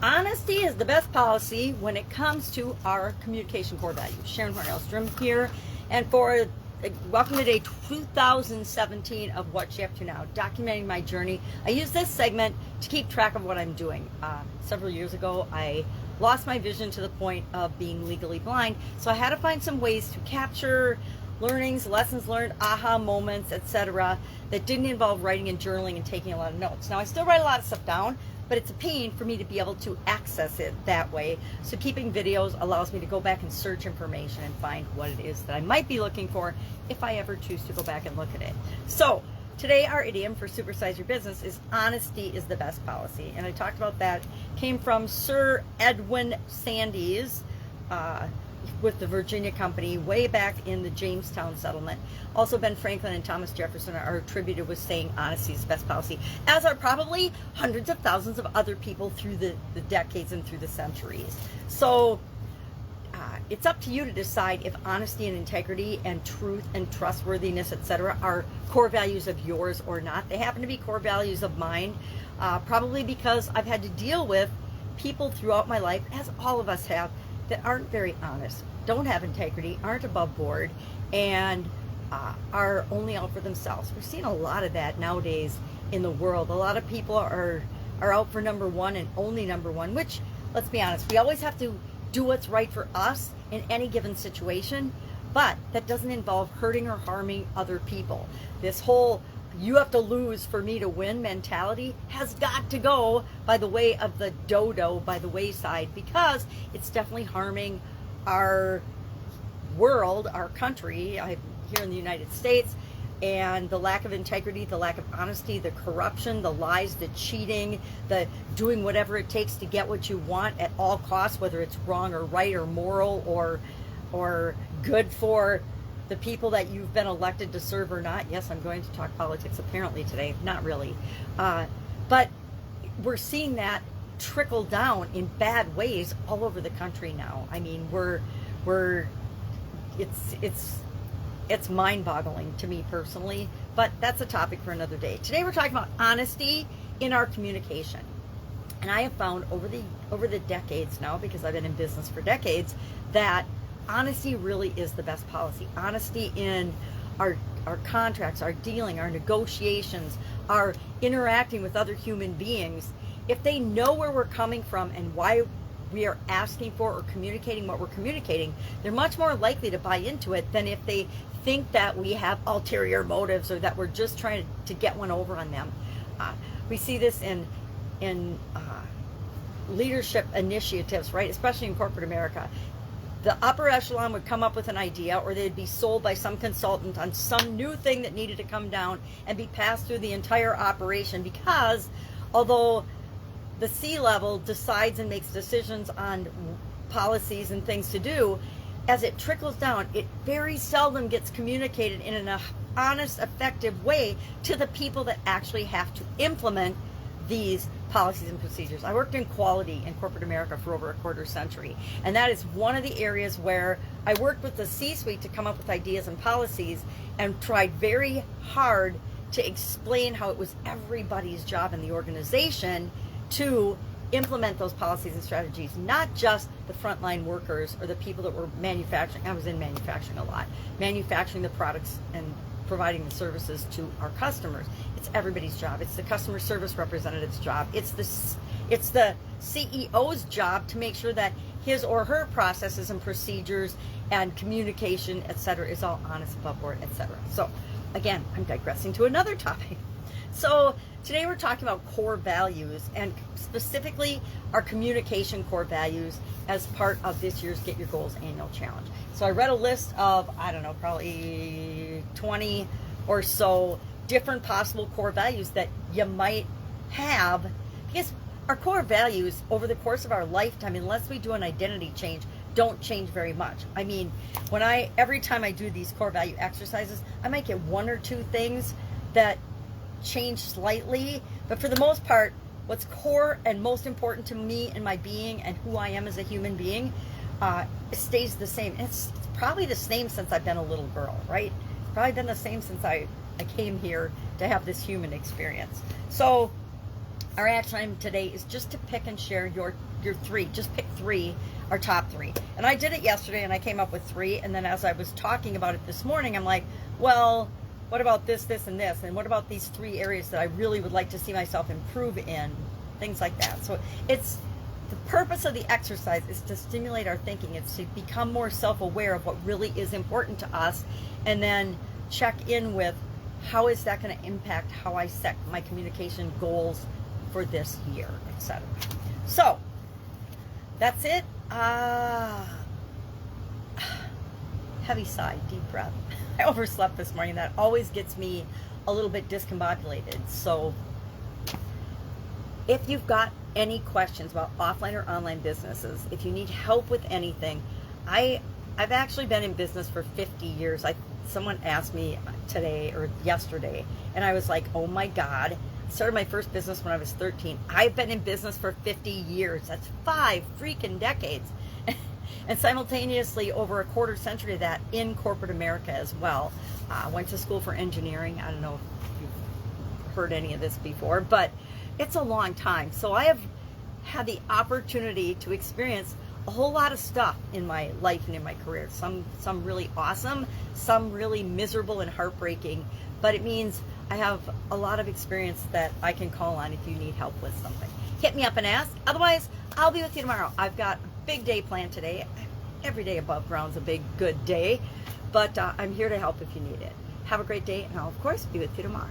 Honesty is the best policy when it comes to our communication core values. Sharon Horne-Ellstrom here, and for welcome to day 2017 of What You Up To Now, documenting my journey. I use this segment to keep track of what I'm doing. Several years ago, I lost my vision to the point of being legally blind, so I had to find some ways to capture learnings, lessons learned, aha moments, etc. that didn't involve writing and journaling and taking a lot of notes. Now, I still write a lot of stuff down, but it's a pain for me to be able to access it that way. So keeping videos allows me to go back and search information and find what it is that I might be looking for if I ever choose to go back and look at it. So today our idiom for Supersize Your Business is honesty is the best policy. And I talked about that, came from Sir Edwin Sandys, with the Virginia Company way back in the Jamestown settlement. Also, Ben Franklin and Thomas Jefferson are attributed with saying honesty is the best policy, as are probably hundreds of thousands of other people through the decades and through the centuries. So it's up to you to decide if honesty and integrity and truth and trustworthiness, etc., are core values of yours or not. They happen to be core values of mine, probably because I've had to deal with people throughout my life, as all of us have, that aren't very honest, don't have integrity, aren't above board, and are only out for themselves. We're seeing a lot of that nowadays in the world. A lot of people are out for number one and only number one, which, let's be honest, we always have to do what's right for us in any given situation, but that doesn't involve hurting or harming other people. This whole you have to lose for me to win mentality has got to go by the way of the dodo by the wayside, because it's definitely harming our world, our country here in the United States, and the lack of integrity, the lack of honesty, the corruption, the lies, the cheating, the doing whatever it takes to get what you want at all costs, whether it's wrong or right or moral or good for the people that you've been elected to serve or not. Yes, I'm going to talk politics apparently today. Not really. But we're seeing that trickle down in bad ways all over the country now. I mean, it's mind-boggling to me personally, but that's a topic for another day. Today we're talking about honesty in our communication. And I have found over the decades now, because I've been in business for decades, that honesty really is the best policy. Honesty in our contracts, our dealing, our negotiations, our interacting with other human beings. If they know where we're coming from and why we are asking for or communicating what we're communicating, they're much more likely to buy into it than if they think that we have ulterior motives or that we're just trying to get one over on them. We see this in leadership initiatives, right? Especially in corporate America. The upper echelon would come up with an idea, or they'd be sold by some consultant on some new thing that needed to come down and be passed through the entire operation, because although the C-level decides and makes decisions on policies and things to do, as it trickles down, it very seldom gets communicated in an honest, effective way to the people that actually have to implement these policies and procedures. I worked in quality in corporate America for over a quarter century, and that is one of the areas where I worked with the C-suite to come up with ideas and policies, and tried very hard to explain how it was everybody's job in the organization to implement those policies and strategies, not just the frontline workers or the people that were manufacturing. I was in manufacturing a lot, manufacturing the products and providing the services to our customers. It's everybody's job. It's the customer service representative's job. It's the CEO's job to make sure that his or her processes and procedures and communication, etc., is all honest, above board, etc. So again, I'm digressing to another topic. So today we're talking about core values, and specifically our communication core values as part of this year's Get Your Goals annual challenge. So I read a list of, I don't know, probably 20 or so different possible core values that you might have, because our core values over the course of our lifetime, unless we do an identity change, don't change very much. I mean, every time I do these core value exercises, I might get one or two things that change slightly, but for the most part, what's core and most important to me and my being and who I am as a human being stays the same. It's probably the same since I've been a little girl, right? It's probably been the same since I came here to have this human experience. So Our action item today is just to pick and share your three. Just pick three, our top three. And I did it yesterday and I came up with three. And then as I was talking about it this morning, I'm like, well, what about this, this, and this? And what about these three areas that I really would like to see myself improve in? Things like that. So it's the purpose of the exercise is to stimulate our thinking. It's to become more self-aware of what really is important to us, and then check in with how is that going to impact how I set my communication goals for this year, etc. So that's it. Heavy sigh, deep breath. I overslept this morning. That always gets me a little bit discombobulated. So if you've got any questions about offline or online businesses, if you need help with anything, I've actually been in business for 50 years. Someone asked me today or yesterday, and I was like, oh my God. I started my first business when I was 13. I've been in business for 50 years. That's 5 freaking decades. And simultaneously, over a quarter century of that in corporate America as well. Went to school for engineering. I don't know if you've heard any of this before, but it's a long time. So I have had the opportunity to experience a whole lot of stuff in my life and in my career. Some really awesome, some really miserable and heartbreaking, but it means I have a lot of experience that I can call on if you need help with something. Hit me up and ask. Otherwise, I'll be with you tomorrow. I've got a big day planned today. Every day above ground's a big, good day, but I'm here to help if you need it. Have a great day, and I'll, of course, be with you tomorrow.